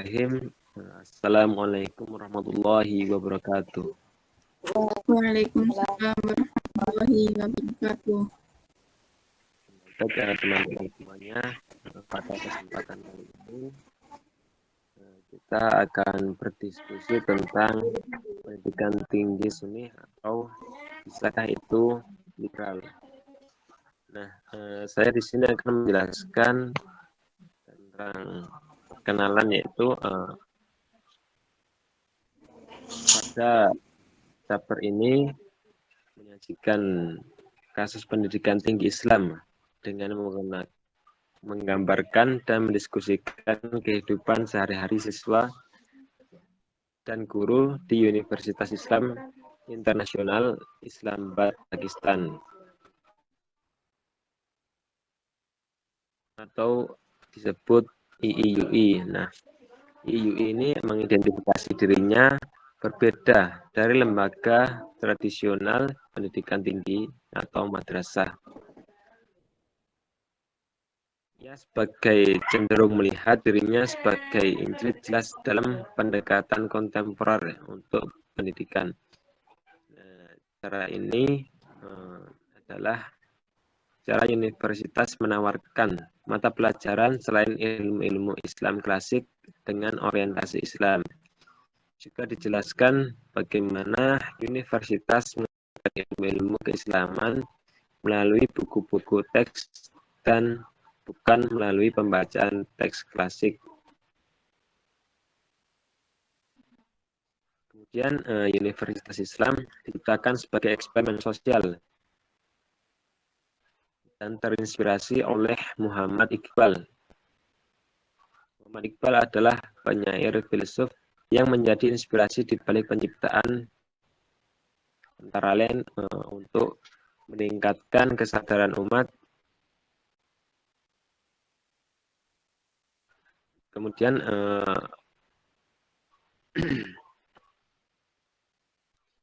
Bismillahirrahmanirrahim. Assalamualaikum warahmatullahi wabarakatuh. Waalaikumsalam warahmatullahi wabarakatuh. Baik teman-teman semuanya, pada kesempatan kali ini kita akan berdiskusi tentang pendidikan tinggi Sunni atau bisakah itu liberal. Nah, saya di sini akan menjelaskan tentang perkenalan, yaitu pada chapter ini menyajikan kasus pendidikan tinggi Islam dengan menggambarkan dan mendiskusikan kehidupan sehari-hari siswa dan guru di Universitas Islam Internasional Islamabad, Pakistan, atau disebut IIUI. Nah, IIUI ini mengidentifikasi dirinya berbeda dari lembaga tradisional pendidikan tinggi atau madrasah. Ia sebagai cenderung melihat dirinya sebagai injil jelas dalam pendekatan kontemporer untuk pendidikan. Cara ini adalah cara universitas menawarkan mata pelajaran selain ilmu-ilmu Islam klasik dengan orientasi Islam. Juga dijelaskan bagaimana universitas mengajarkan ilmu-ilmu keislaman melalui buku-buku teks dan bukan melalui pembacaan teks klasik. Kemudian Universitas Islam diciptakan sebagai eksperimen sosial dan terinspirasi oleh Muhammad Iqbal. Muhammad Iqbal adalah penyair filsuf yang menjadi inspirasi di balik penciptaan antara lain untuk meningkatkan kesadaran umat. Kemudian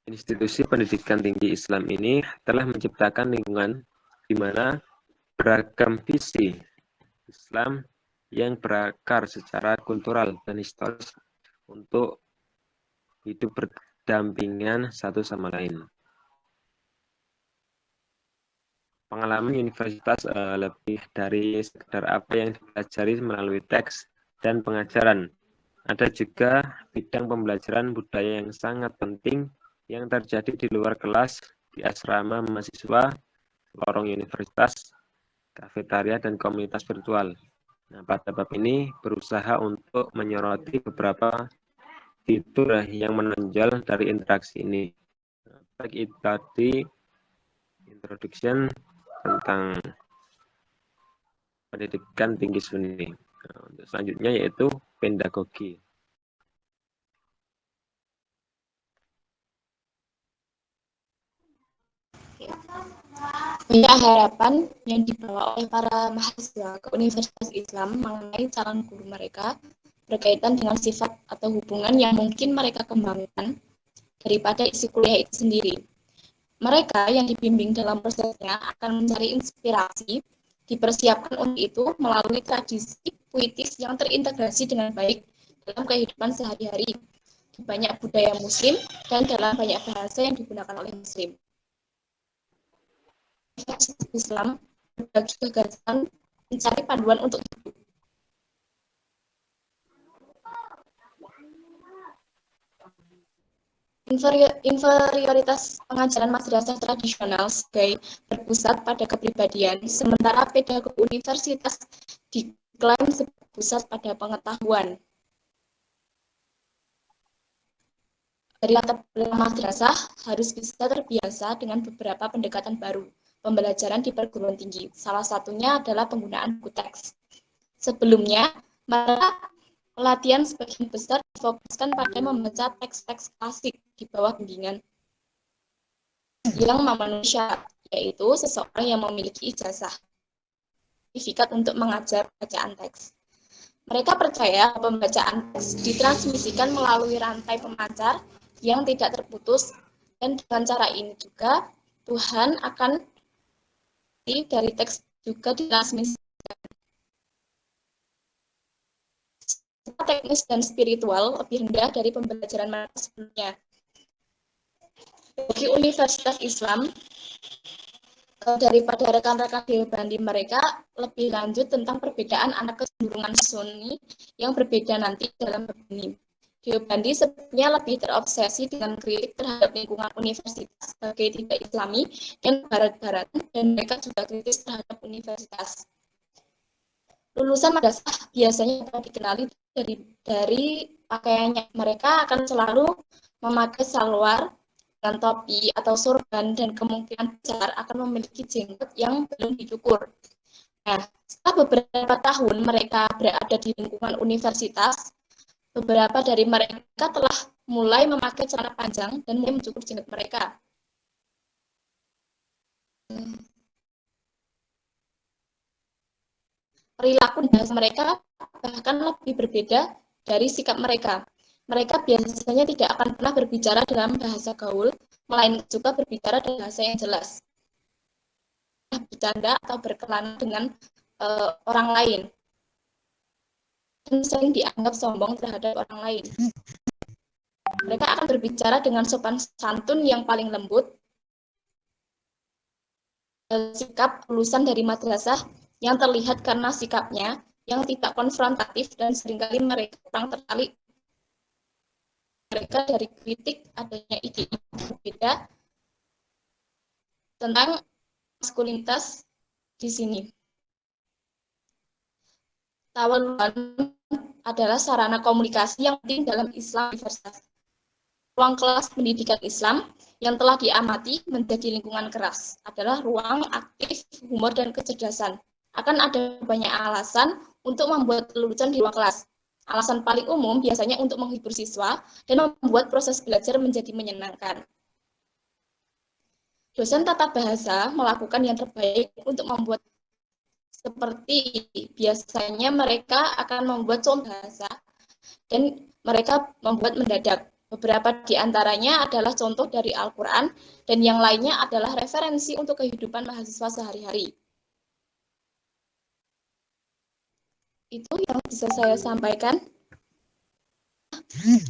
institusi pendidikan tinggi Islam ini telah menciptakan lingkungan di mana beragam visi Islam yang berakar secara kultural dan historis untuk hidup berdampingan satu sama lain. Pengalaman universitas lebih dari sekedar apa yang dipelajari melalui teks dan pengajaran. Ada juga bidang pembelajaran budaya yang sangat penting yang terjadi di luar kelas, di asrama mahasiswa, lorong universitas, kafetaria, dan komunitas virtual. Nah, pada bab ini berusaha untuk menyoroti beberapa fitur yang menonjol dari interaksi ini. Baik itu tadi introduction tentang pendidikan tinggi Sunni. Nah, untuk selanjutnya yaitu pedagogi. Banyak harapan yang dibawa oleh para mahasiswa ke Universitas Islam mengenai calon guru mereka berkaitan dengan sifat atau hubungan yang mungkin mereka kembangkan daripada isi kuliah itu sendiri. Mereka yang dibimbing dalam prosesnya akan mencari inspirasi, dipersiapkan untuk itu melalui tradisi puitis yang terintegrasi dengan baik dalam kehidupan sehari-hari, di banyak budaya muslim dan dalam banyak bahasa yang digunakan oleh muslim. Universitas Islam berbagi gagasan mencari panduan untuk hidup. Inferioritas pengajaran madrasah tradisional sebagai berpusat pada kepribadian, sementara pedagogi universitas diklaim berpusat pada pengetahuan. Dari latar belakang madrasah harus bisa terbiasa dengan beberapa pendekatan baru pembelajaran di perguruan tinggi. Salah satunya adalah penggunaan buku teks. Sebelumnya, maka pelatihan sebagian besar difokuskan pada membaca teks-teks klasik di bawah bimbingan yang memenuhi syarat, yaitu seseorang yang memiliki ijazah sertifikat untuk mengajar bacaan teks. Mereka percaya pembacaan teks ditransmisikan melalui rantai pemancar yang tidak terputus, dan dengan cara ini juga Tuhan akan dari teks juga ditransmisikan. teknis dan spiritual lebih rendah dari pembelajaran mereka sebelumnya. Bagi Universitas Islam, daripada rekan-rekan Deobandi mereka lebih lanjut tentang perbedaan anak kecenderungan Sunni yang berbeda nanti dalam bab ini. Deobandi sebenarnya lebih terobsesi dengan kritik terhadap lingkungan universitas sebagai tidak Islami dan barat-baratan, dan mereka juga kritis terhadap universitas. Lulusan madrasah biasanya akan dikenali dari pakaiannya. Mereka akan selalu memakai salwar dengan topi atau sorban, dan kemungkinan besar akan memiliki jenggot yang belum dicukur. Nah, setelah beberapa tahun mereka berada di lingkungan universitas, beberapa dari mereka telah mulai memakai celana panjang dan mulai mencukur jenggot mereka. Perilaku bahasa mereka bahkan lebih berbeda dari sikap mereka. Mereka biasanya tidak akan pernah berbicara dalam bahasa gaul, melainkan juga berbicara dalam bahasa yang jelas. Bercanda atau berkelana dengan orang lain, dan sering dianggap sombong terhadap orang lain. Mereka akan berbicara dengan sopan santun yang paling lembut. Sikap lulusan dari madrasah yang terlihat karena sikapnya yang tidak konfrontatif, dan seringkali mereka kurang tertarik mereka dari kritik adanya ide berbeda tentang maskulinitas di sini. Tawaluan adalah sarana komunikasi yang penting dalam Islam universitas. Ruang kelas pendidikan Islam yang telah diamati menjadi lingkungan keras adalah ruang aktif, humor, dan kecerdasan. Akan ada banyak alasan untuk membuat lulusan di ruang kelas. Alasan paling umum biasanya untuk menghibur siswa dan membuat proses belajar menjadi menyenangkan. Dosen tata bahasa melakukan yang terbaik untuk membuat seperti biasanya mereka akan membuat contoh bahasa dan mereka membuat mendadak. Beberapa di antaranya adalah contoh dari Al-Quran dan yang lainnya adalah referensi untuk kehidupan mahasiswa sehari-hari. Itu yang bisa saya sampaikan.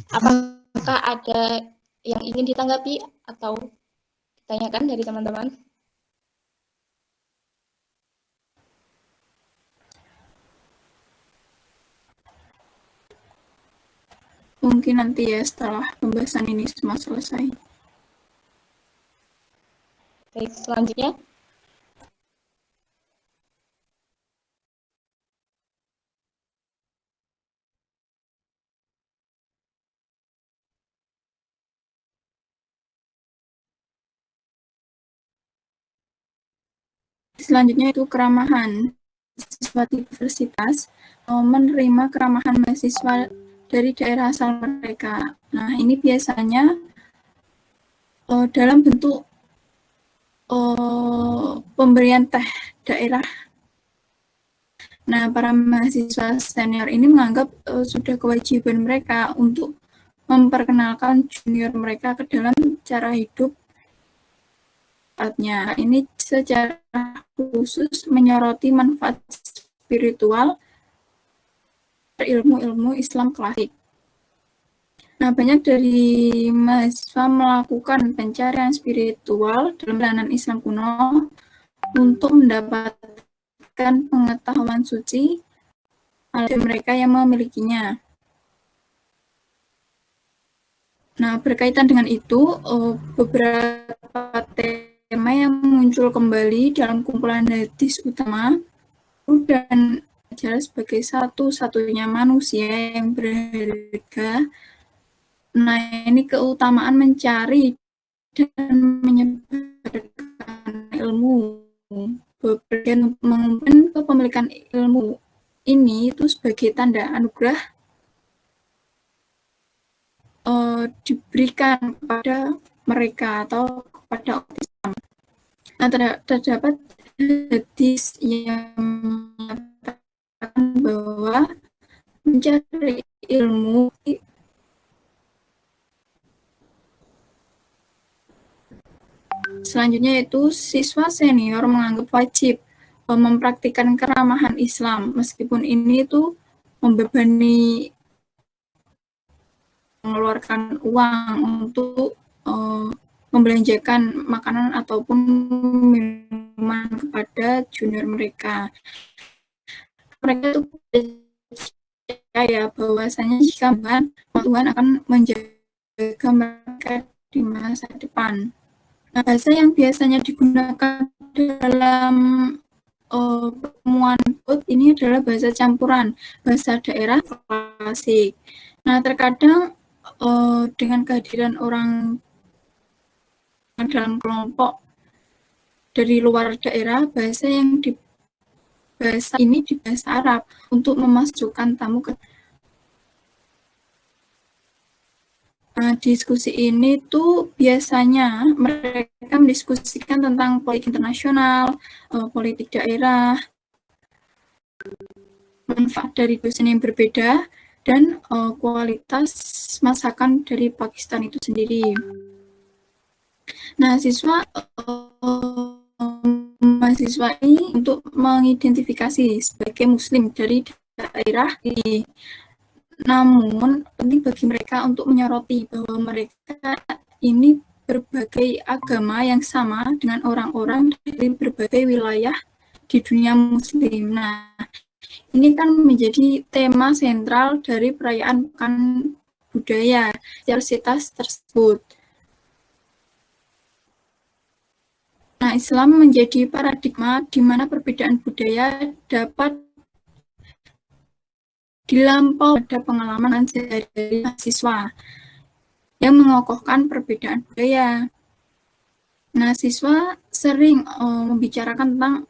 Apakah ada yang ingin ditanggapi atau ditanyakan dari teman-teman? Mungkin nanti ya setelah pembahasan ini semua selesai. Baik, selanjutnya. Selanjutnya itu keramahan. Siswa universitas menerima keramahan mahasiswa dari daerah asal mereka. Nah, ini biasanya dalam bentuk pemberian teh daerah. Nah, para mahasiswa senior ini menganggap sudah kewajiban mereka untuk memperkenalkan junior mereka ke dalam cara hidup. Ini secara khusus menyoroti manfaat spiritual ilmu-ilmu Islam klasik. Nah, banyak dari mahasiswa melakukan pencarian spiritual dalam pelajaran Islam kuno untuk mendapatkan pengetahuan suci oleh mereka yang memilikinya. Nah, berkaitan dengan itu, beberapa tema yang muncul kembali dalam kumpulan hadis utama dan adalah sebagai satu-satunya manusia yang berharga. Nah, ini keutamaan mencari dan menyebarkan ilmu, dan mengumpulkan kepemilikan ilmu ini itu sebagai tanda anugerah diberikan kepada mereka atau kepada umat Islam. Nah, terdapat hadis yang menyatakan bahwa mencari ilmu selanjutnya itu siswa senior menganggap wajib mempraktikkan keramahan Islam, meskipun ini itu membebani mengeluarkan uang untuk membelanjakan makanan ataupun minuman kepada junior mereka. Mereka itu percaya bahwasanya jika Tuhan akan menjaga mereka di masa depan. Nah, bahasa yang biasanya digunakan dalam pertemuan ini adalah bahasa campuran, bahasa daerah klasik. Nah, terkadang dengan kehadiran orang dalam kelompok dari luar daerah, bahasa ini di bahasa Arab untuk memasukkan tamu ke. Nah, diskusi ini tuh biasanya mereka mendiskusikan tentang politik internasional, politik daerah, manfaat dari dosen yang berbeda, dan kualitas masakan dari Pakistan itu sendiri. Nah, mahasiswa ini untuk mengidentifikasi sebagai Muslim dari daerah ini. Namun, penting bagi mereka untuk menyoroti bahwa mereka ini berbagai agama yang sama dengan orang-orang dari berbagai wilayah di dunia Muslim. Nah, ini kan menjadi tema sentral dari perayaan Pekan Budaya universitas tersebut. Nah, Islam menjadi paradigma di mana perbedaan budaya dapat dilampaui pada pengalaman dari mahasiswa yang mengokohkan perbedaan budaya. Nah, siswa sering membicarakan tentang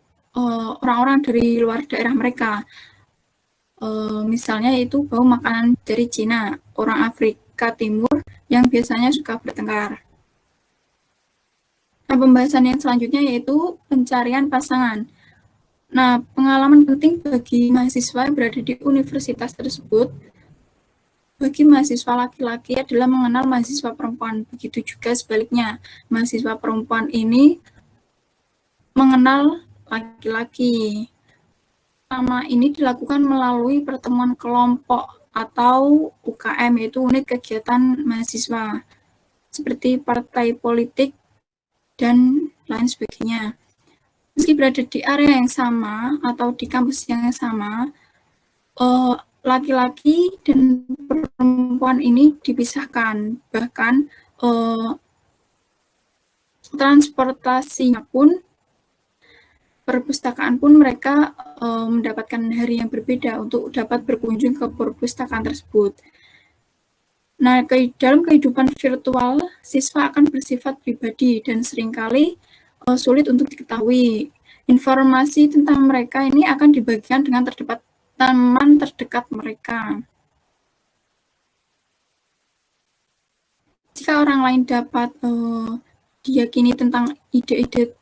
orang-orang dari luar daerah mereka. Misalnya yaitu bahwa makanan dari Cina, orang Afrika Timur yang biasanya suka bertengkar. Nah, pembahasan yang selanjutnya yaitu pencarian pasangan. Nah, pengalaman penting bagi mahasiswa yang berada di universitas tersebut, bagi mahasiswa laki-laki adalah mengenal mahasiswa perempuan. Begitu juga sebaliknya, mahasiswa perempuan ini mengenal laki-laki. Pertama ini dilakukan melalui pertemuan kelompok atau UKM, yaitu unit kegiatan mahasiswa, seperti partai politik dan lain sebagainya. Meski berada di area yang sama atau di kampus yang sama, laki-laki dan perempuan ini dipisahkan. Bahkan transportasinya pun, perpustakaan pun mereka mendapatkan hari yang berbeda untuk dapat berkunjung ke perpustakaan tersebut. Nah, dalam kehidupan virtual, siswa akan bersifat pribadi dan seringkali sulit untuk diketahui. Informasi tentang mereka ini akan dibagikan dengan teman terdekat mereka. Jika orang lain dapat diyakini tentang ide-ide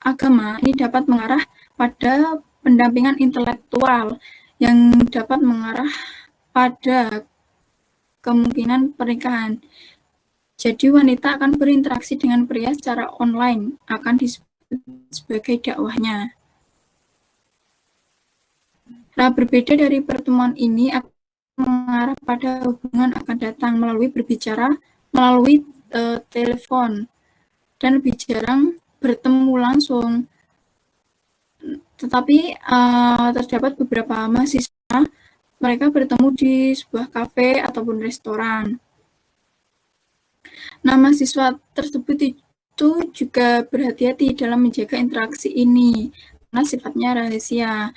agama, ini dapat mengarah pada pendampingan intelektual yang dapat mengarah pada kemungkinan pernikahan. Jadi wanita akan berinteraksi dengan pria secara online, akan disebut sebagai dakwahnya. Nah, berbeda dari pertemuan ini akan mengarah pada hubungan akan datang melalui berbicara, melalui telepon, dan lebih jarang bertemu langsung. Tetapi terdapat beberapa mahasiswa, mereka bertemu di sebuah kafe ataupun restoran. Nah, mahasiswa tersebut itu juga berhati-hati dalam menjaga interaksi ini karena sifatnya rahasia,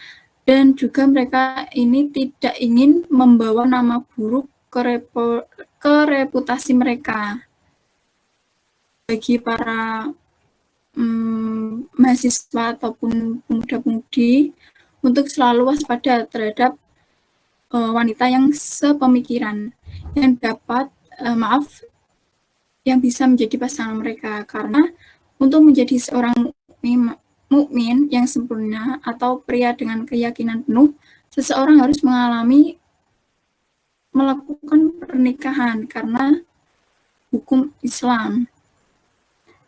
dan juga mereka ini tidak ingin membawa nama buruk ke reputasi mereka. Bagi para mahasiswa ataupun pemuda-pemudi untuk selalu waspada terhadap wanita yang sepemikiran yang dapat yang bisa menjadi pasangan mereka, karena untuk menjadi seorang mukmin yang sempurna atau pria dengan keyakinan penuh, seseorang harus melakukan pernikahan karena hukum Islam.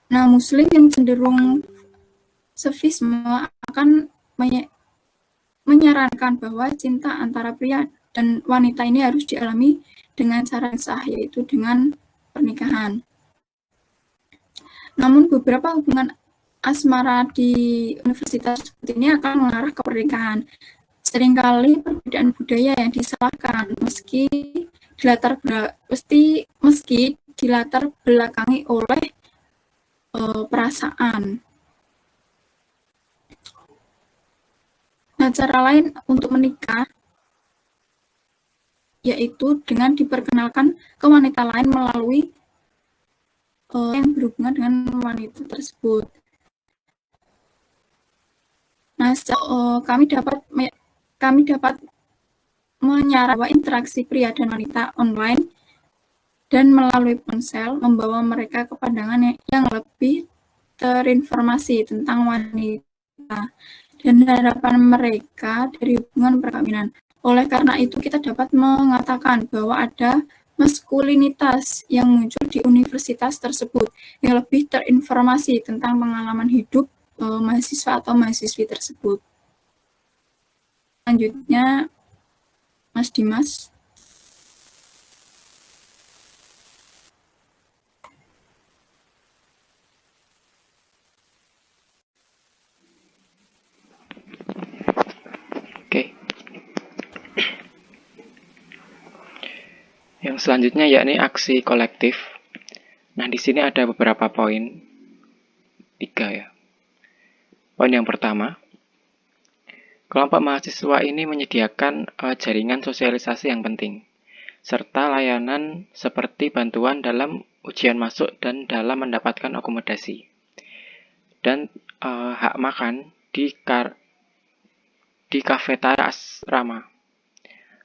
Nah, Muslim yang cenderung sufisme akan menyarankan bahwa cinta antara pria dan wanita ini harus dialami dengan cara yang sah, yaitu dengan pernikahan. Namun beberapa hubungan asmara di universitas seperti ini akan mengarah ke pernikahan. Seringkali perbedaan budaya yang disalahkan meski dilatar belakangi oleh perasaan. Nah, cara lain untuk menikah yaitu dengan diperkenalkan ke wanita lain melalui yang berhubungan dengan wanita tersebut. Nah, kami dapat menyarankan bahwa interaksi pria dan wanita online dan melalui ponsel membawa mereka ke pandangan yang lebih terinformasi tentang wanita dan harapan mereka dari hubungan perkawinan. Oleh karena itu, kita dapat mengatakan bahwa ada maskulinitas yang muncul di universitas tersebut yang lebih terinformasi tentang pengalaman hidup mahasiswa atau mahasiswi tersebut. Selanjutnya, Mas Dimas. Oke. Yang selanjutnya yakni aksi kolektif. Nah, di sini ada beberapa poin. 3 ya. Poin yang pertama, kelompok mahasiswa ini menyediakan jaringan sosialisasi yang penting, serta layanan seperti bantuan dalam ujian masuk dan dalam mendapatkan akomodasi, dan hak makan di kafetaria asrama.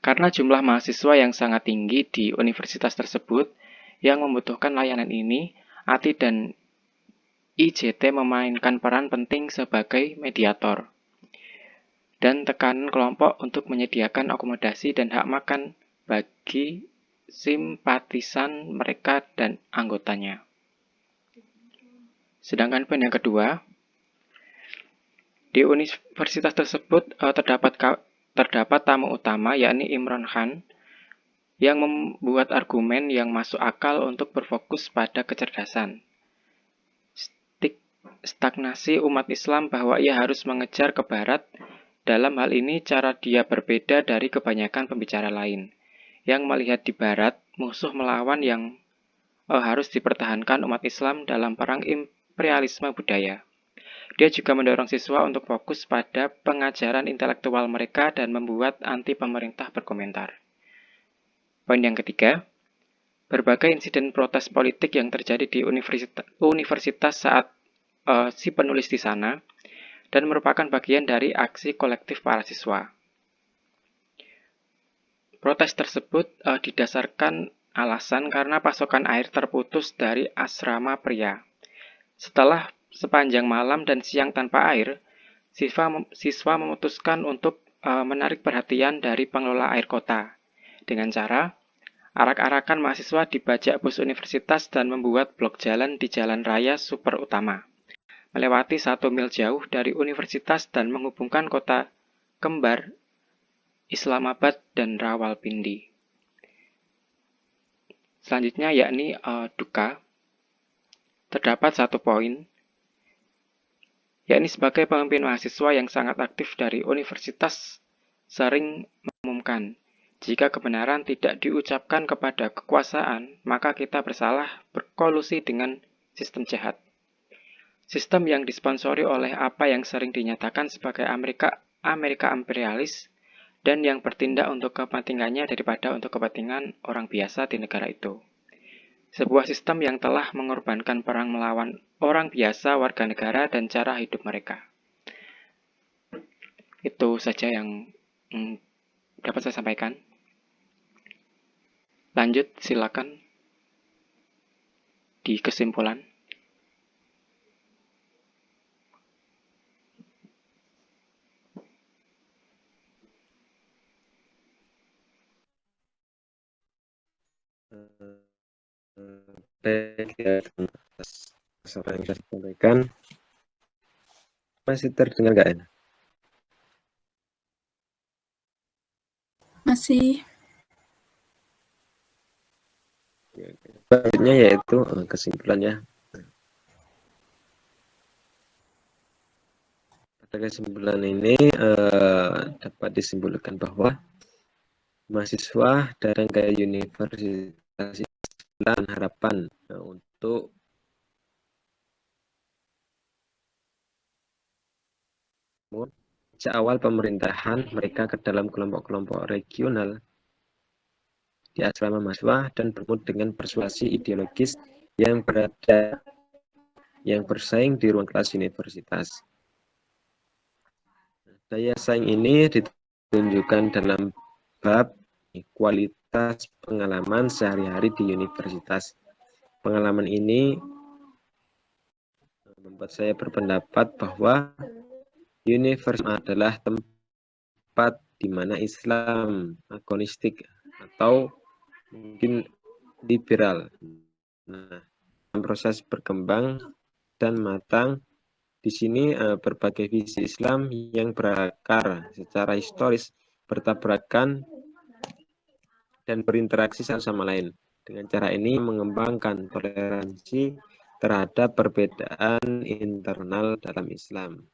Karena jumlah mahasiswa yang sangat tinggi di universitas tersebut yang membutuhkan layanan ini, ATI dan IJT memainkan peran penting sebagai mediator dan tekanan kelompok untuk menyediakan akomodasi dan hak makan bagi simpatisan mereka dan anggotanya. Sedangkan poin yang kedua, di universitas tersebut terdapat tamu utama yakni Imron Khan yang membuat argumen yang masuk akal untuk berfokus pada kecerdasan, stagnasi umat Islam bahwa ia harus mengejar ke barat. Dalam hal ini cara dia berbeda dari kebanyakan pembicara lain yang melihat di barat musuh melawan yang harus dipertahankan umat Islam dalam perang imperialisme budaya. Dia juga mendorong siswa untuk fokus pada pengajaran intelektual mereka dan membuat anti pemerintah berkomentar. Poin yang ketiga, berbagai insiden protes politik yang terjadi di universitas saat si penulis di sana dan merupakan bagian dari aksi kolektif para siswa. Protes tersebut didasarkan alasan karena pasokan air terputus dari asrama pria. Setelah sepanjang malam dan siang tanpa air, siswa memutuskan untuk menarik perhatian dari pengelola air kota dengan cara arak-arakan mahasiswa dibajak bus universitas dan membuat blok jalan di jalan raya super utama, melewati 1 mil jauh dari universitas dan menghubungkan kota kembar Islamabad dan Rawalpindi. Selanjutnya yakni duka. Terdapat 1 poin, yakni sebagai pemimpin mahasiswa yang sangat aktif dari universitas sering mengumumkan, jika kebenaran tidak diucapkan kepada kekuasaan, maka kita bersalah berkolusi dengan sistem jahat. Sistem yang disponsori oleh apa yang sering dinyatakan sebagai Amerika imperialis dan yang bertindak untuk kepentingannya daripada untuk kepentingan orang biasa di negara itu. Sebuah sistem yang telah mengorbankan perang melawan orang biasa, warga negara, dan cara hidup mereka. Itu saja yang dapat saya sampaikan. Lanjut, silakan di kesimpulan. Baik ya, atas apa yang sudah disampaikan. Masih terdengar nggak ya? Masih. Selanjutnya yaitu kesimpulannya. Pada kesimpulan ini dapat disimpulkan bahwa mahasiswa datang ke Universitas Islam harapan untuk sejak awal pemerintahan mereka ke dalam kelompok-kelompok regional di asrama mahasiswa dan bertemu dengan persuasi ideologis yang bersaing di ruang kelas universitas. Daya saing ini ditunjukkan dalam bab kualitas pengalaman sehari-hari di universitas. Pengalaman ini membuat saya berpendapat bahwa universitas adalah tempat di mana Islam agonistik atau mungkin liberal. Nah, proses berkembang dan matang di sini berbagai visi Islam yang berakar secara historis bertabrakan dan berinteraksi satu sama lain. Dengan cara ini mengembangkan toleransi terhadap perbedaan internal dalam Islam.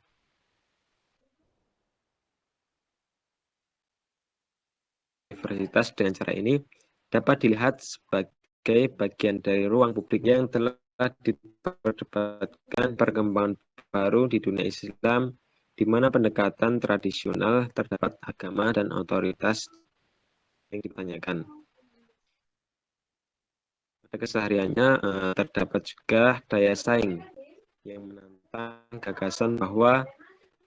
Universitas dengan cara ini dapat dilihat sebagai bagian dari ruang publik yang telah diperdebatkan perkembangan baru di dunia Islam, di mana pendekatan tradisional terhadap agama dan otoritas yang ditanyakan. Pada kesehariannya terdapat juga daya saing yang menantang gagasan bahwa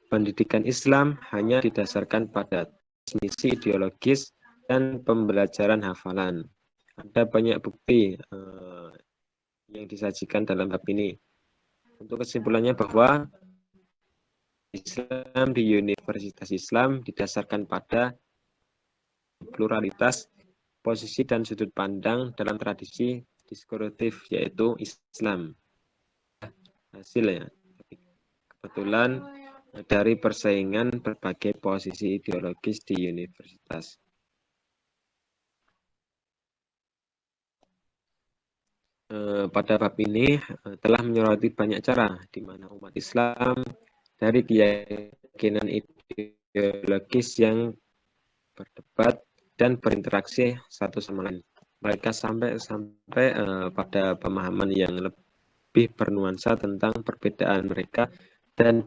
pendidikan Islam hanya didasarkan pada transmisi ideologis dan pembelajaran hafalan. Ada banyak bukti yang disajikan dalam bab ini. Untuk kesimpulannya bahwa Islam di Universitas Islam didasarkan pada pluralitas posisi dan sudut pandang dalam tradisi diskursif yaitu Islam. Hasilnya kebetulan dari persaingan berbagai posisi ideologis di universitas. Pada bab ini telah menyoroti banyak cara di mana umat Islam dari keyakinan ideologis yang berdebat dan berinteraksi satu sama lain. Mereka sampai pada pemahaman yang lebih bernuansa tentang perbedaan mereka dan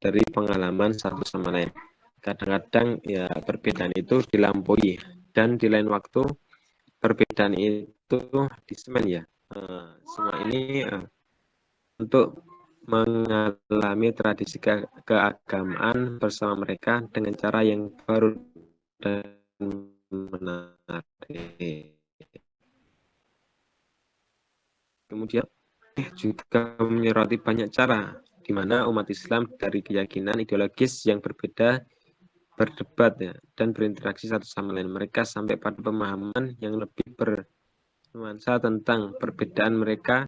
dari pengalaman satu sama lain. Kadang-kadang ya perbedaan itu dilampaui dan di lain waktu perbedaan itu disemen ya. Semua ini untuk mengalami tradisi keagamaan bersama mereka dengan cara yang baru dan menarik. Kemudian juga menyoroti banyak cara di mana umat Islam dari keyakinan ideologis yang berbeda berdebat ya, dan berinteraksi satu sama lain. Mereka sampai pada pemahaman yang lebih bernuansa tentang perbedaan mereka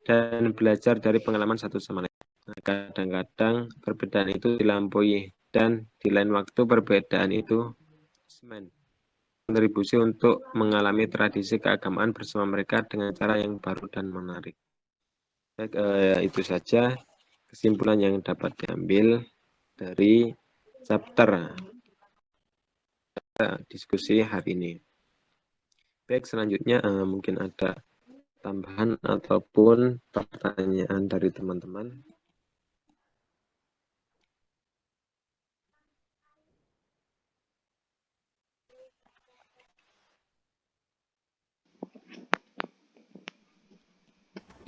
dan belajar dari pengalaman satu sama lain. Kadang-kadang perbedaan itu dilampaui dan di lain waktu perbedaan itu kontribusi untuk mengalami tradisi keagamaan bersama mereka dengan cara yang baru dan menarik. Baik, itu saja kesimpulan yang dapat diambil dari chapter diskusi hari ini. Baik, selanjutnya mungkin ada tambahan ataupun pertanyaan dari teman-teman.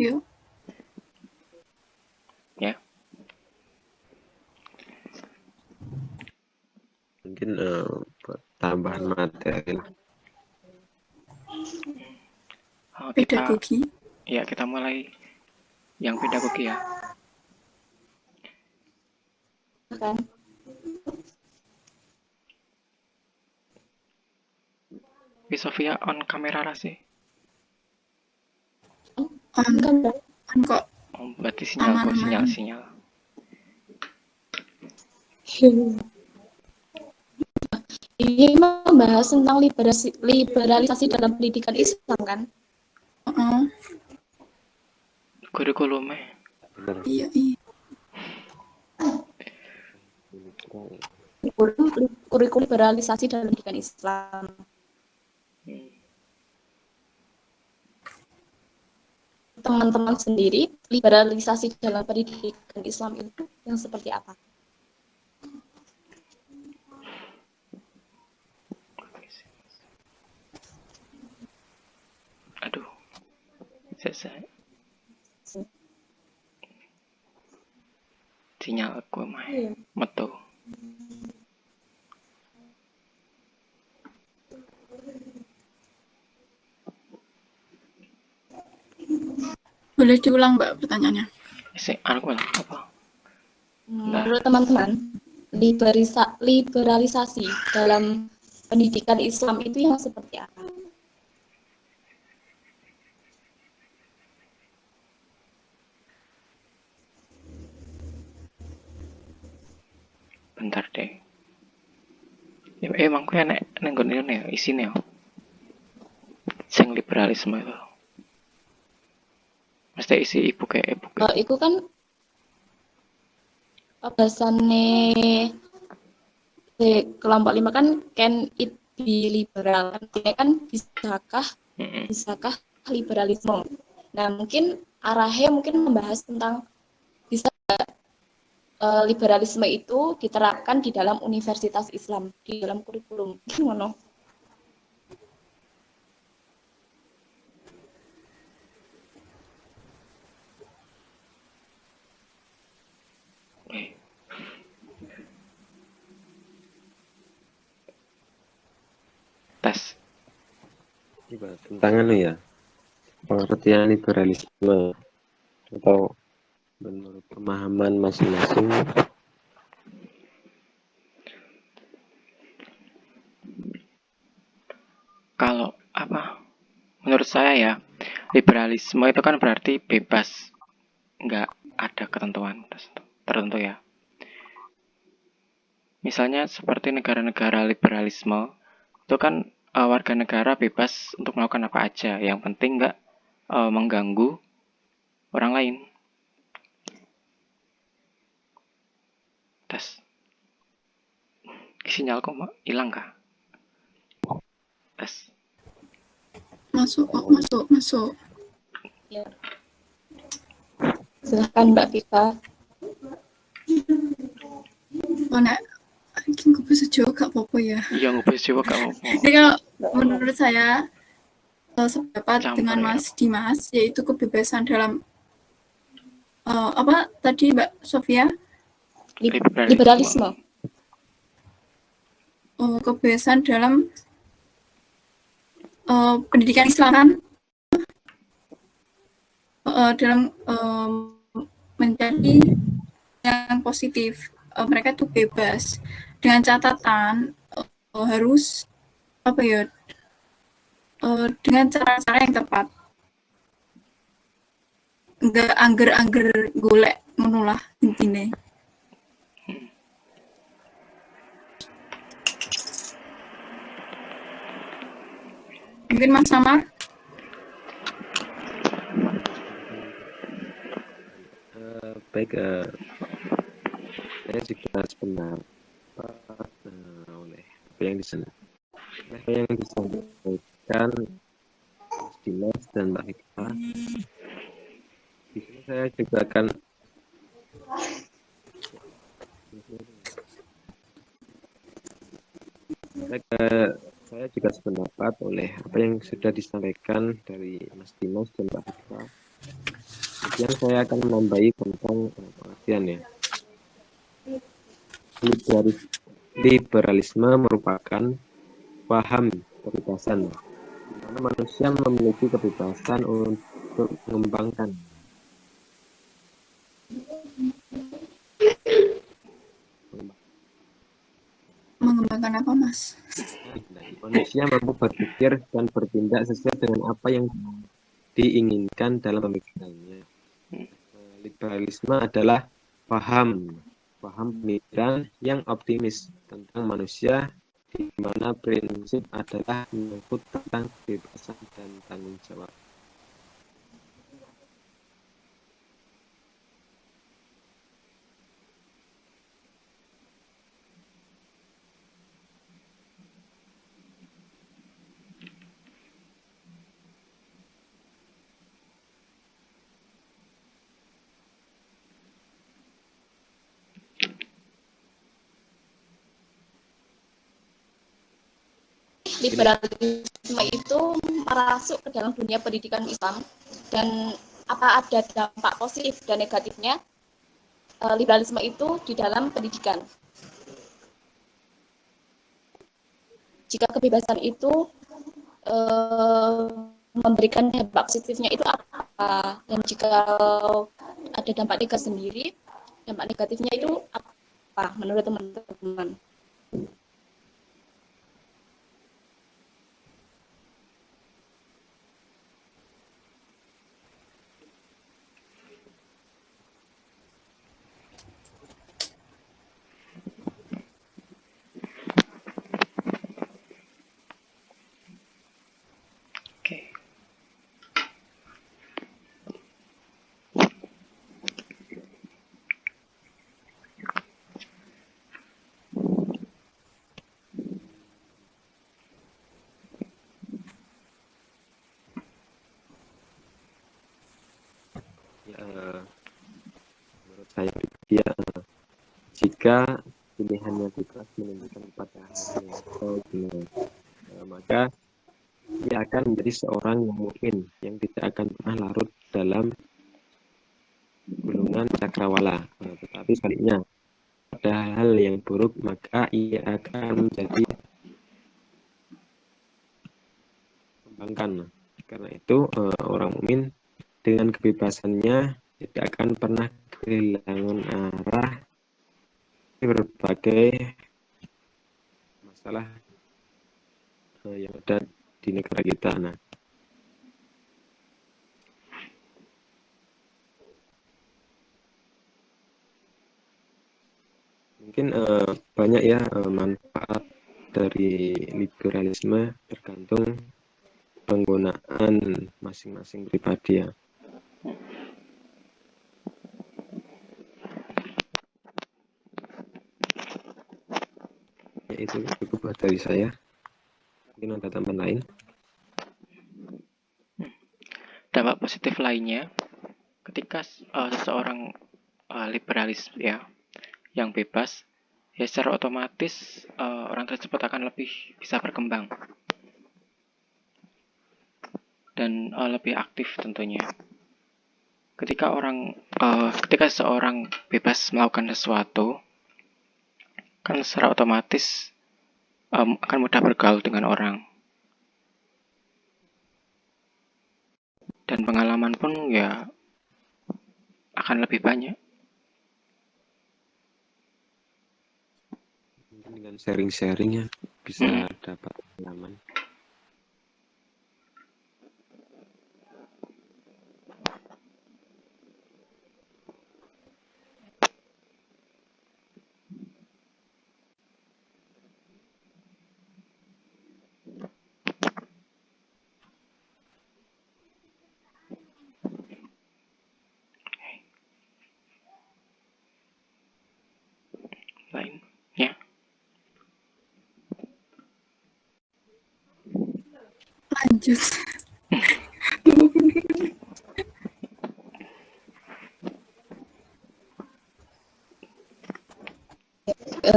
Yuk. Ya. Mungkin tambahan materi. Pedagogi. Kita mulai yang pedagogi ya. Sofia on kamera lah sih. On kok. Oh, berarti sinyal kok sinyal. Ini membahas tentang liberalisasi dalam pendidikan Islam kan? Oh, kurikulumnya. Bener. iya. Kurikulum liberalisasi dalam pendidikan Islam. Teman-teman sendiri, liberalisasi dalam pendidikan Islam itu yang seperti apa? Aduh, saya sinyal aku mah metu. Boleh diulang, Mbak, pertanyaannya? Aku apa? Menurut teman-teman, liberalisasi dalam pendidikan Islam itu yang seperti apa? Bentar deh. Ya, emang gue nek nenggon ini ya isine ya. Sing liberalisme itu. Mesti isi ibu kayak ibu. Itu kan bahasannya kelompok 5 kan can it be liberal, artinya kan bisakah liberalisme. Nah, mungkin arahnya membahas tentang bisa liberalisme itu diterapkan di dalam universitas Islam, di dalam kurikulum. Gimana? Tes. Tentang ya, pengertian liberalisme atau menurut pemahaman masing-masing. Kalau apa? Menurut saya ya, liberalisme itu kan berarti bebas, nggak ada ketentuan tertentu ya. Misalnya seperti negara-negara liberalisme itu kan warga negara bebas untuk melakukan apa aja, yang penting nggak mengganggu orang lain. Tes. Sinyalku hilang kah? Tes. Masuk. Ya. Silahkan Mbak Vika. Oh, nek iki gue bisa jawab gak apa-apa ya. Iya, nggak bisa jawab gak apa-apa. Jadi kalau menurut saya sependapat Campur dengan ya. Mas Dimas, yaitu kebebasan dalam apa tadi Mbak Sofia? Liberalisme. Kebebasan dalam pendidikan Islam kan dalam mencari yang positif. Mereka tuh bebas dengan catatan harus apa ya dengan cara-cara yang tepat, nggak angger-angger golek ngono lah intine. Mungkin Mas Samar. Baik, saya juga sependapat oleh apa yang disampaikan Mas Dimas dan Mbak Hikmah. Di sini saya juga akan saya juga sependapat oleh apa yang sudah disampaikan dari Mas Dimas dan Mbak Hikmah. Kemudian saya akan menambahi tentang pengertian ya. Liberalisme merupakan paham kebebasan, di mana manusia memiliki kebebasan untuk mengembangkan apa, Mas? Manusia mampu berpikir dan bertindak sesuai dengan apa yang diinginkan dalam pemikirannya. Liberalisme adalah paham pemikiran yang optimis tentang manusia, di mana prinsip adalah menyangkut tentang kebebasan dan tanggung jawab. liberalisme itu masuk ke dalam dunia pendidikan Islam, dan apa ada dampak positif dan negatifnya liberalisme itu di dalam pendidikan. Jika kebebasan itu memberikan dampak positifnya itu apa, dan jika ada dampak negatif sendiri, dampak negatifnya itu apa menurut teman-teman? Menurut saya pribadi jika pilihannya bebas menentukan pada hal yang benar, maka ia akan menjadi seorang yang mukmin yang tidak akan pernah larut dalam gulungan cakrawala. Tetapi sebaliknya, pada hal yang buruk maka ia akan menjadi kembangkan. Karena itu orang mukmin dengan kebebasannya tidak akan pernah kehilangan arah berbagai masalah yang ada di negara kita. Mungkin banyak ya manfaat dari liberalisme, tergantung penggunaan masing-masing pribadi ya. Itu cukup dari saya. Mungkin ada teman lain. Dampak positif lainnya, ketika seseorang liberalis ya, yang bebas, ya secara otomatis orang tersebut akan lebih bisa berkembang dan lebih aktif tentunya. Ketika seseorang bebas melakukan sesuatu, kan secara otomatis akan mudah bergaul dengan orang, dan pengalaman pun ya akan lebih banyak. Dengan sharing-sharingnya bisa dapat pengalaman. Lainnya. Lanjut.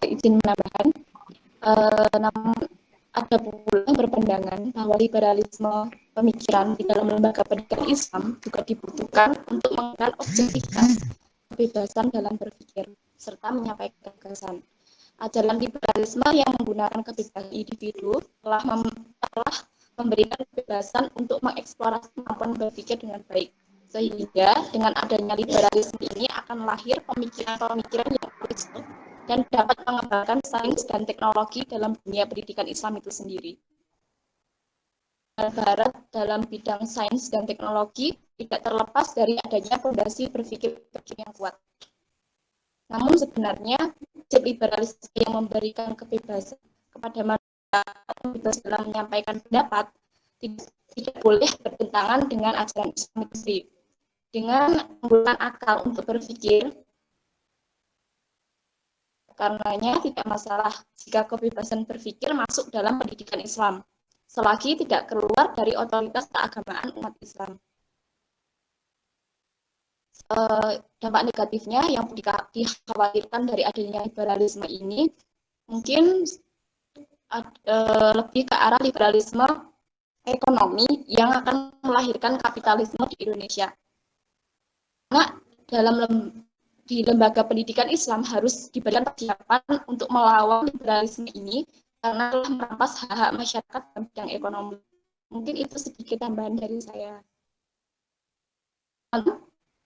Izin menambahkan, namun ada pula yang berpandangan bahwa liberalisme pemikiran di dalam lembaga pendidikan Islam juga dibutuhkan untuk mengenal objektivitas, kebebasan dalam berpikir, serta menyampaikan gagasan. Ajaran liberalisme yang menggunakan kebebasan individu telah memberikan kebebasan untuk mengeksplorasi kemampuan berpikir dengan baik. Sehingga dengan adanya liberalisme ini akan lahir pemikiran-pemikiran yang kritis dan dapat mengembangkan sains dan teknologi dalam dunia pendidikan Islam itu sendiri. Barat dalam bidang sains dan teknologi tidak terlepas dari adanya fondasi berpikir yang kuat. Namun sebenarnya prinsip liberalisme yang memberikan kebebasan kepada masyarakat dalam menyampaikan pendapat tidak boleh bertentangan dengan ajaran Islam itu sendiri. Dengan menggunakan akal untuk berpikir, karenanya tidak masalah jika kebebasan berpikir masuk dalam pendidikan Islam, selagi tidak keluar dari otoritas keagamaan umat Islam. Dampak negatifnya yang dikhawatirkan dari adanya liberalisme ini, mungkin lebih ke arah liberalisme ekonomi yang akan melahirkan kapitalisme di Indonesia. Karena di lembaga pendidikan Islam harus diberikan persiapan untuk melawan liberalisme ini karena telah merampas hak-hak masyarakat dalam bidang ekonomi. Mungkin itu sedikit tambahan dari saya.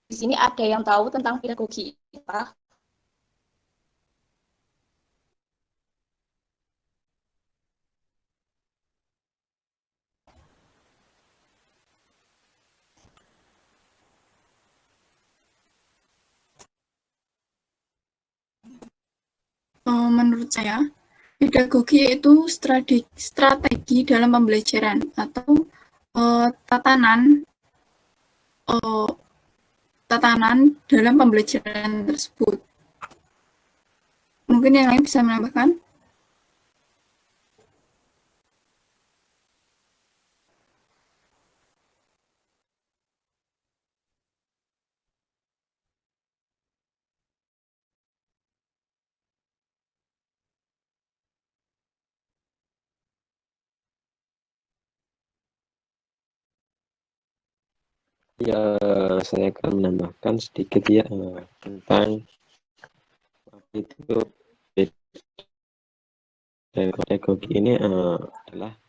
Di sini ada yang tahu tentang pedagogi IPA? Menurut saya, pedagogi itu strategi dalam pembelajaran atau tatanan dalam pembelajaran tersebut. Mungkin yang lain bisa menambahkan? Ya, saya akan menambahkan sedikit ya tentang itu pedagogi ini adalah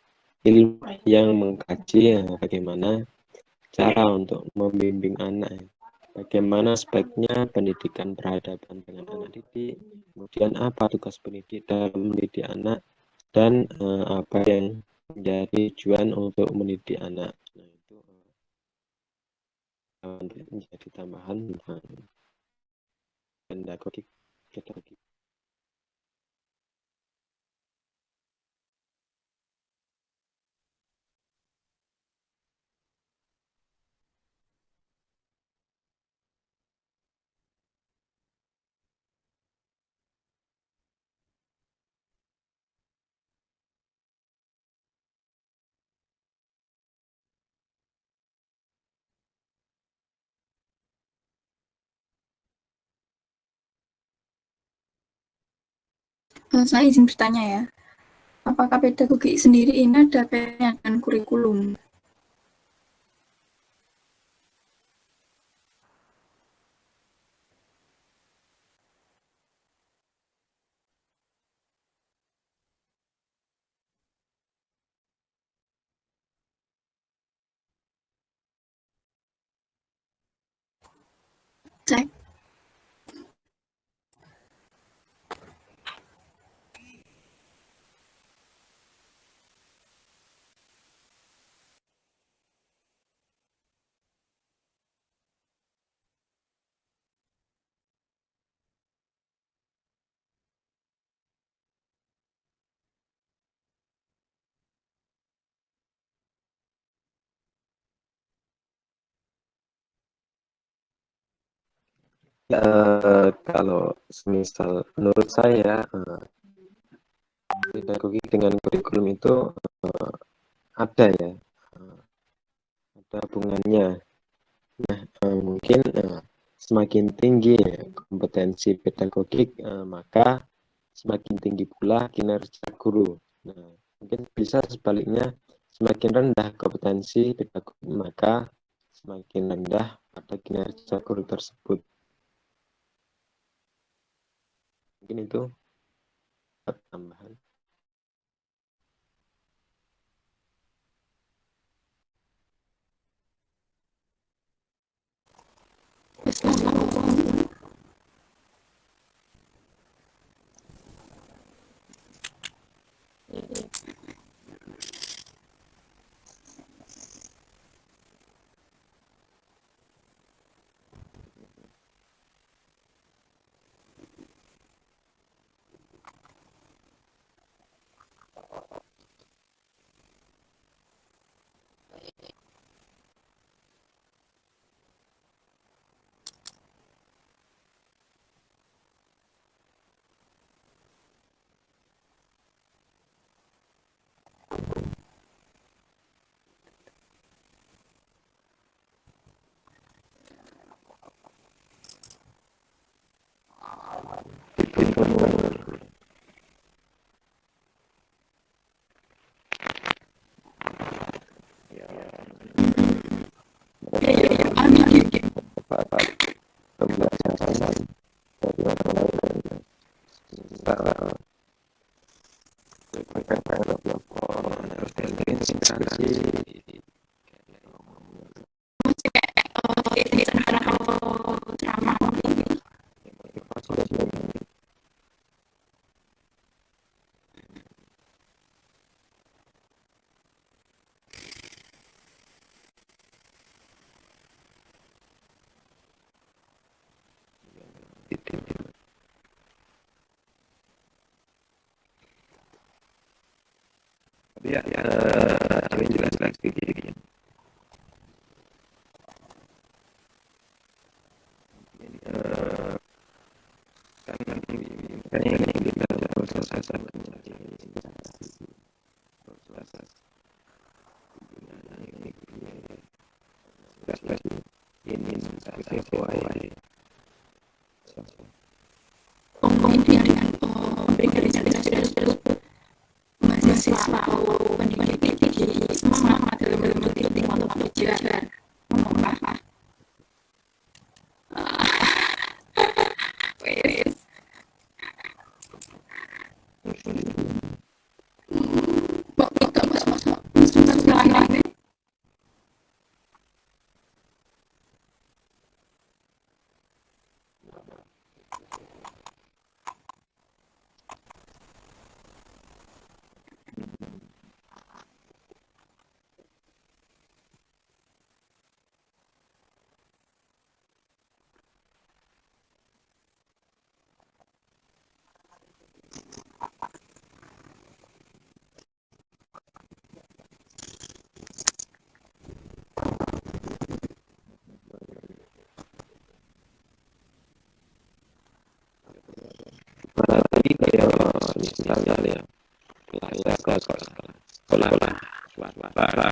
ilmu yang mengkaji bagaimana cara untuk membimbing anak, bagaimana aspeknya pendidikan berhadapan dengan anak didik, kemudian apa tugas pendidik dalam mendidik anak, dan apa yang menjadi tujuan untuk mendidik anak. Nah, itu menjadi tambahan tentang pedagogi. Saya izin bertanya ya, apakah pedagogi sendiri ini ada kaitannya dengan kurikulum? Cek. Kalau semisal menurut saya pedagogi dengan kurikulum itu ada ya, ada hubungannya. Nah, mungkin semakin tinggi kompetensi pedagogik, maka semakin tinggi pula kinerja guru. Nah, mungkin bisa sebaliknya, semakin rendah kompetensi pedagogik, maka semakin rendah pada kinerja guru tersebut. Mungkin itu tambahan. jelas sedikit. Kan ini kita selesai ini sesuai kemudian memberikan inspirasi tersebut mahasiswa atau pendidik di semangat dalam mengikuti mata pelajaran mengapa wes waktu tak masa lain tadi kayak misalnya ya saya ke sekolah swasta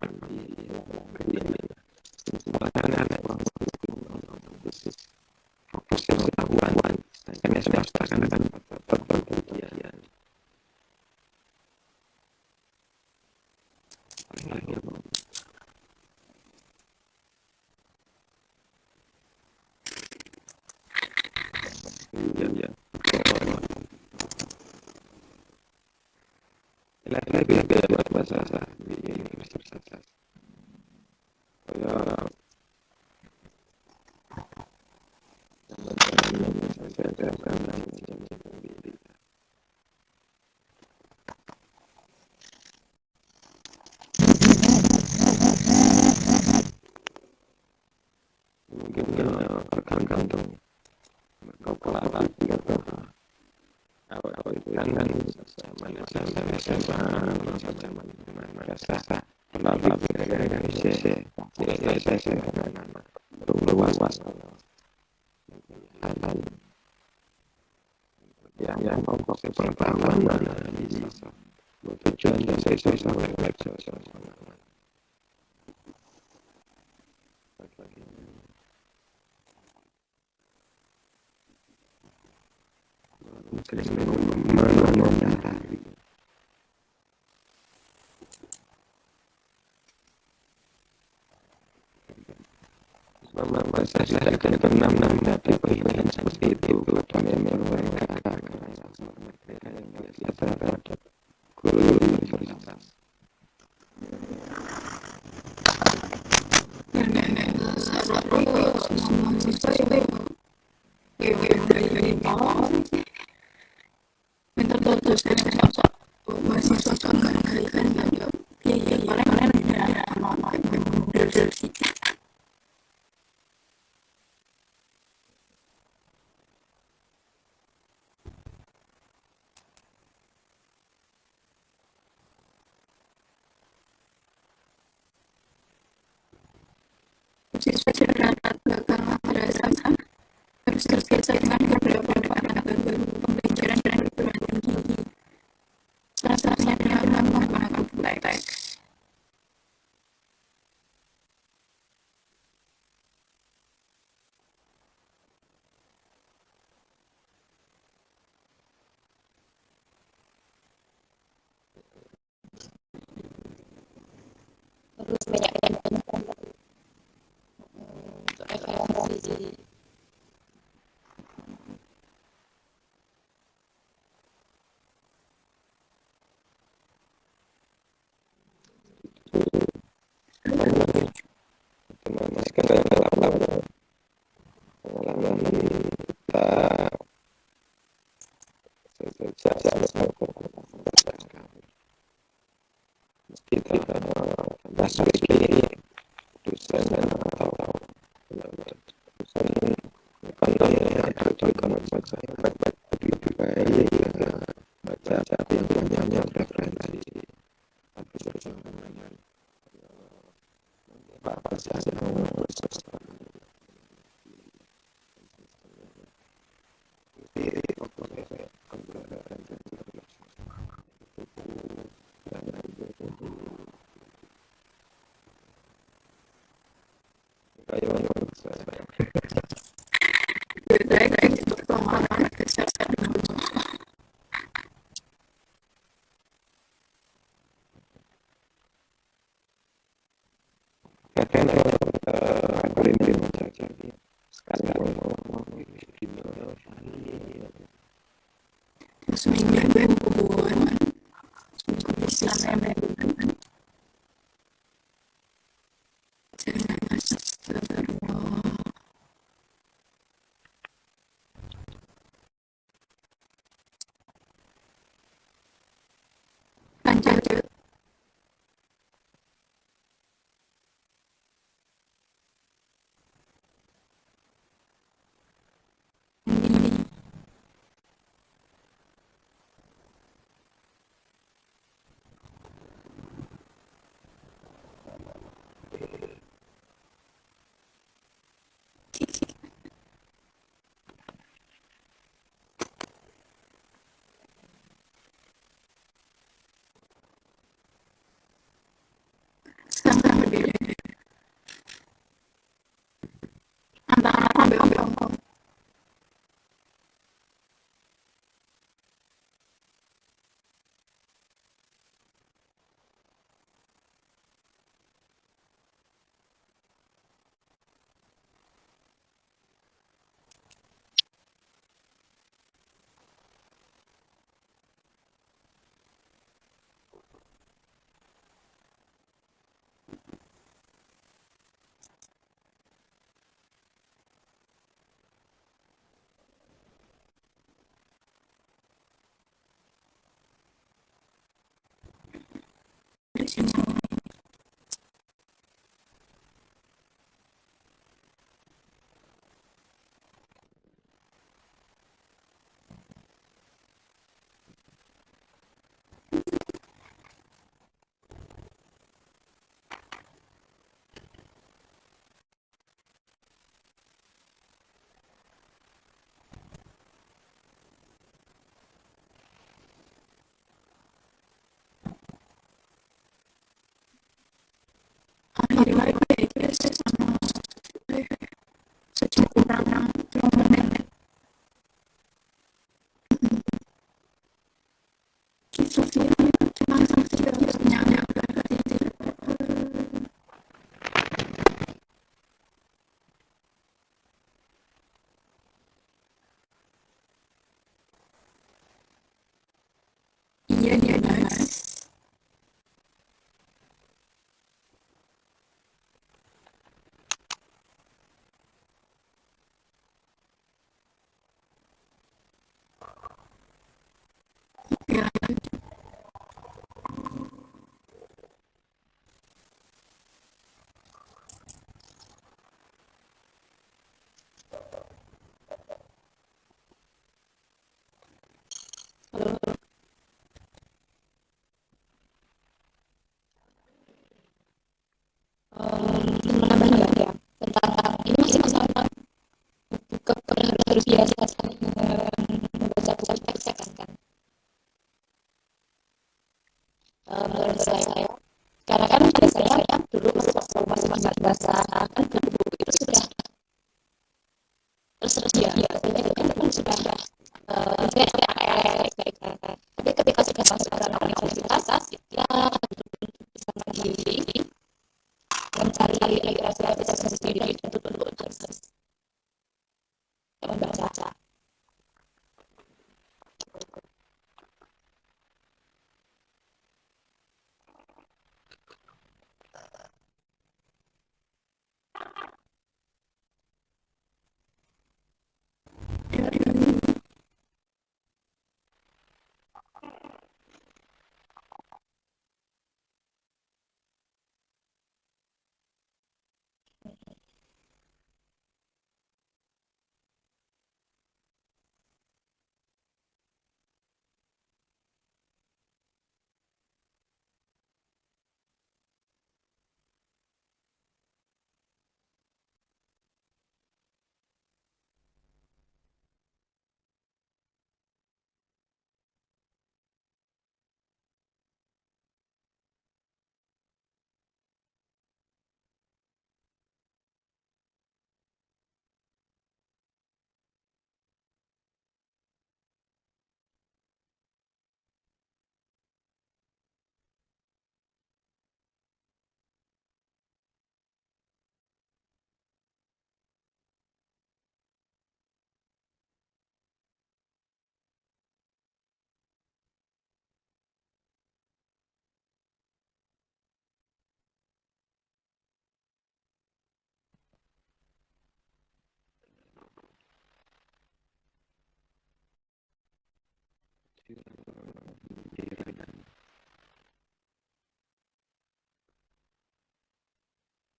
fokus pengetahuan karena swasta kan penelitian ya lebih buat bahasa di universitas mungkin tergantung kepala tiga apa itu kan zaman SMA madrasah melalui pendidikan Indonesia luas yang fokus pengetahuan mana di tujuan dan saya sampai saya akan pernah mendapat pengalaman seperti itu kepada mereka terhadap guru universitas. siswa terdapat belakang madrasah harus terbiasa dengan beberapa pendekatan baru pembelajaran dan perguruan tinggi. Salah satunya dengan menggunakan buku Terus banyak untuk evaluasi. Lanjut. Sangat berbeda antara Hongkong. Hari-hari biasa sama sejak kurang 3 menit itu dia cuma nyanyi iya dia guys. Ya, menambahkan ya tentang ini masih masalah buka harus biasa sekali membaca buku teks kan menurut saya karena kan biasanya dulu waktu masih bahasa kan buku itu sudah tersedia katanya itu kan sudah tapi ketika sudah masuk ke ranah universitas ya bisa mandiri mencari literasi sendiri itu betul-betul harus membaca.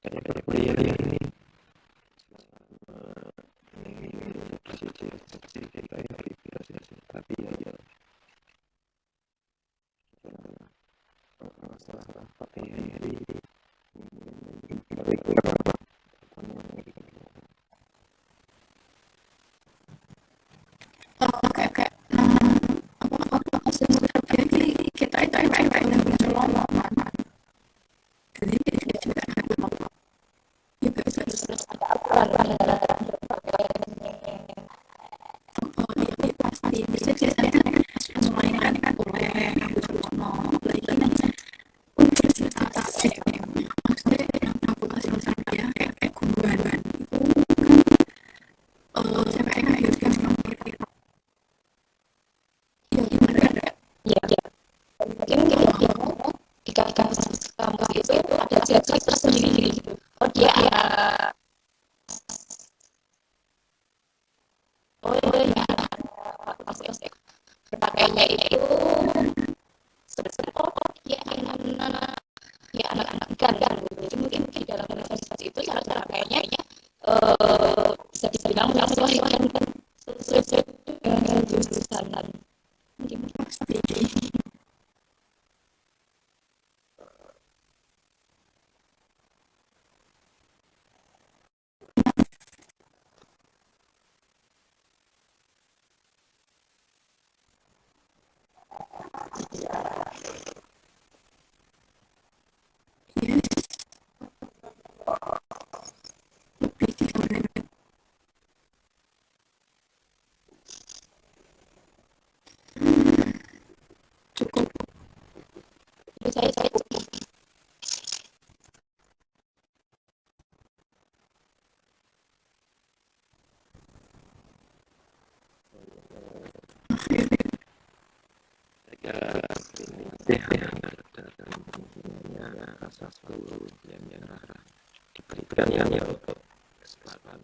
Saya kuliah ini tapi ya masalah seperti ini Oke, kita itu yang berselama jadi kita juga juga Terus ada aturan ini pasti bisa biasanya mulai kan oleh yang berselama lagi universitas maksudnya yang fakultas filsafat ya kayak kumpulan itu kan CPK gitu kan ya mungkin ya di kampus itu ada seleksi tersendiri gitu. Oh dia ya fakultas berpakaiannya itu sebenarnya dia anak-anak kan jadi mungkin di dalam universitas itu cara pakaiannya bisa dibilang menyesuaikan sesuai dengan jurusan mungkin pasti lebih cukup saya asas yang diberikan yang untuk kesempatan